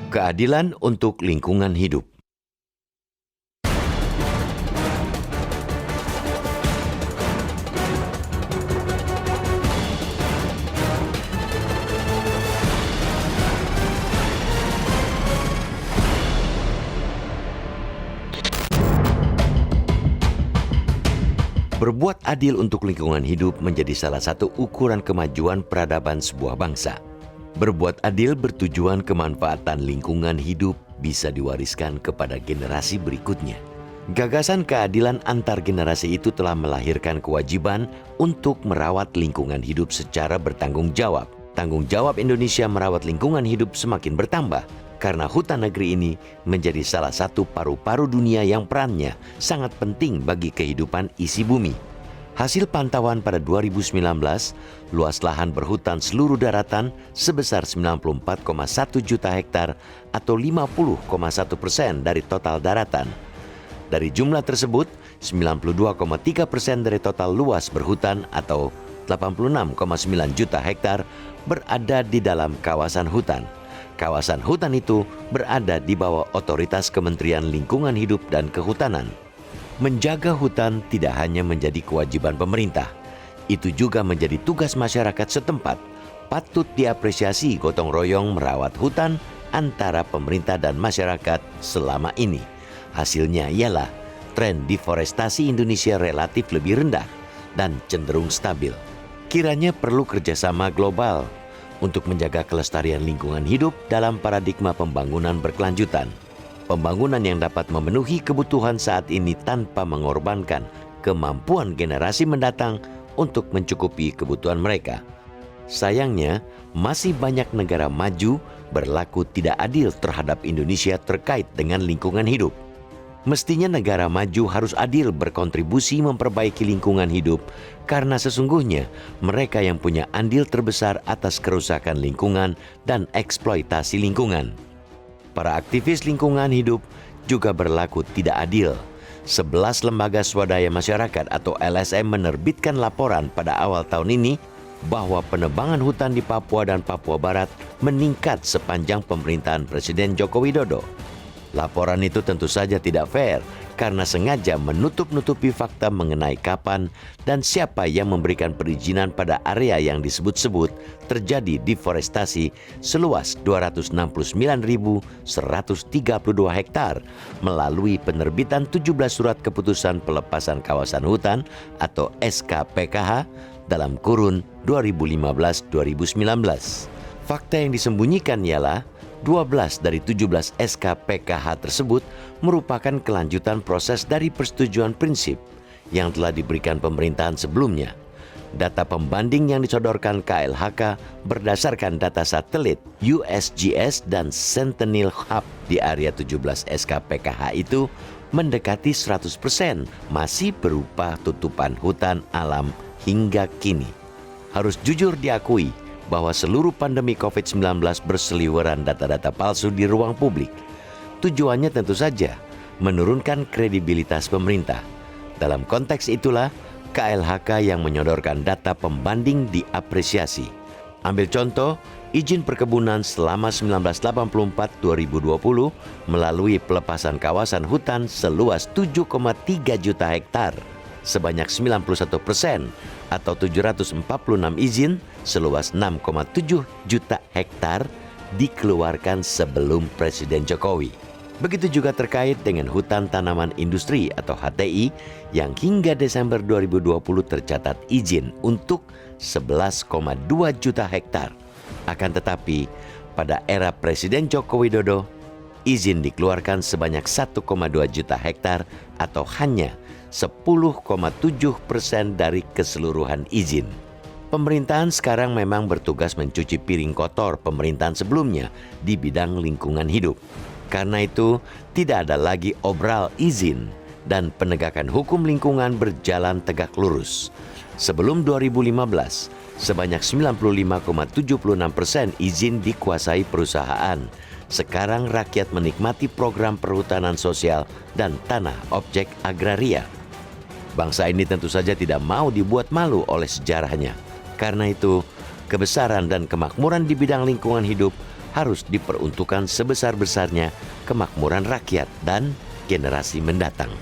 Keadilan untuk lingkungan hidup. Berbuat adil untuk lingkungan hidup menjadi salah satu ukuran kemajuan peradaban sebuah bangsa. Berbuat adil bertujuan kemanfaatan lingkungan hidup bisa diwariskan kepada generasi berikutnya. Gagasan keadilan antar generasi itu telah melahirkan kewajiban untuk merawat lingkungan hidup secara bertanggung jawab. Tanggung jawab Indonesia merawat lingkungan hidup semakin bertambah karena hutan negeri ini menjadi salah satu paru-paru dunia yang perannya sangat penting bagi kehidupan isi bumi. Hasil pantauan pada 2019, luas lahan berhutan seluruh daratan sebesar 94,1 juta hektar atau 50,1% dari total daratan. Dari jumlah tersebut, 92,3% dari total luas berhutan atau 86,9 juta hektar berada di dalam kawasan hutan. Kawasan hutan itu berada di bawah otoritas Kementerian Lingkungan Hidup dan Kehutanan. Menjaga hutan tidak hanya menjadi kewajiban pemerintah, itu juga menjadi tugas masyarakat setempat. Patut diapresiasi gotong royong merawat hutan antara pemerintah dan masyarakat selama ini. Hasilnya ialah tren deforestasi Indonesia relatif lebih rendah dan cenderung stabil. Kiranya perlu kerjasama global untuk menjaga kelestarian lingkungan hidup dalam paradigma pembangunan berkelanjutan. Pembangunan yang dapat memenuhi kebutuhan saat ini tanpa mengorbankan kemampuan generasi mendatang untuk mencukupi kebutuhan mereka. Sayangnya, masih banyak negara maju berlaku tidak adil terhadap Indonesia terkait dengan lingkungan hidup. Mestinya negara maju harus adil berkontribusi memperbaiki lingkungan hidup karena sesungguhnya mereka yang punya andil terbesar atas kerusakan lingkungan dan eksploitasi lingkungan. Para aktivis lingkungan hidup juga berlaku tidak adil. 11 lembaga swadaya masyarakat atau LSM menerbitkan laporan pada awal tahun ini bahwa penebangan hutan di Papua dan Papua Barat meningkat sepanjang pemerintahan Presiden Joko Widodo. Laporan itu tentu saja tidak fair karena sengaja menutup-nutupi fakta mengenai kapan dan siapa yang memberikan perizinan pada area yang disebut-sebut terjadi deforestasi seluas 269.132 hektar melalui penerbitan 17 surat keputusan pelepasan kawasan hutan atau SKPKH dalam kurun 2015-2019. Fakta yang disembunyikan ialah 12 dari 17 SKPKH tersebut merupakan kelanjutan proses dari persetujuan prinsip yang telah diberikan pemerintahan sebelumnya. Data pembanding yang disodorkan KLHK berdasarkan data satelit USGS dan Sentinel Hub di area 17 SKPKH itu mendekati 100% masih berupa tutupan hutan alam hingga kini. Harus jujur diakui bahwa seluruh pandemi COVID-19 berseliweran data-data palsu di ruang publik. Tujuannya tentu saja menurunkan kredibilitas pemerintah. Dalam konteks itulah KLHK yang menyodorkan data pembanding diapresiasi. Ambil contoh, izin perkebunan selama 1984-2020 melalui pelepasan kawasan hutan seluas 7,3 juta hektar. Sebanyak 91% atau 746 izin seluas 6,7 juta hektar dikeluarkan sebelum Presiden Jokowi. Begitu juga terkait dengan hutan tanaman industri atau HTI yang hingga Desember 2020 tercatat izin untuk 11,2 juta hektar. Akan tetapi, pada era Presiden Joko Widodo, izin dikeluarkan sebanyak 1,2 juta hektar atau hanya 10,7% dari keseluruhan izin. Pemerintahan sekarang memang bertugas mencuci piring kotor pemerintahan sebelumnya di bidang lingkungan hidup. Karena itu, tidak ada lagi obral izin dan penegakan hukum lingkungan berjalan tegak lurus. Sebelum 2015, sebanyak 95,76% izin dikuasai perusahaan. Sekarang rakyat menikmati program perhutanan sosial dan tanah objek agraria. Bangsa ini tentu saja tidak mau dibuat malu oleh sejarahnya. Karena itu, kebesaran dan kemakmuran di bidang lingkungan hidup harus diperuntukkan sebesar-besarnya kemakmuran rakyat dan generasi mendatang.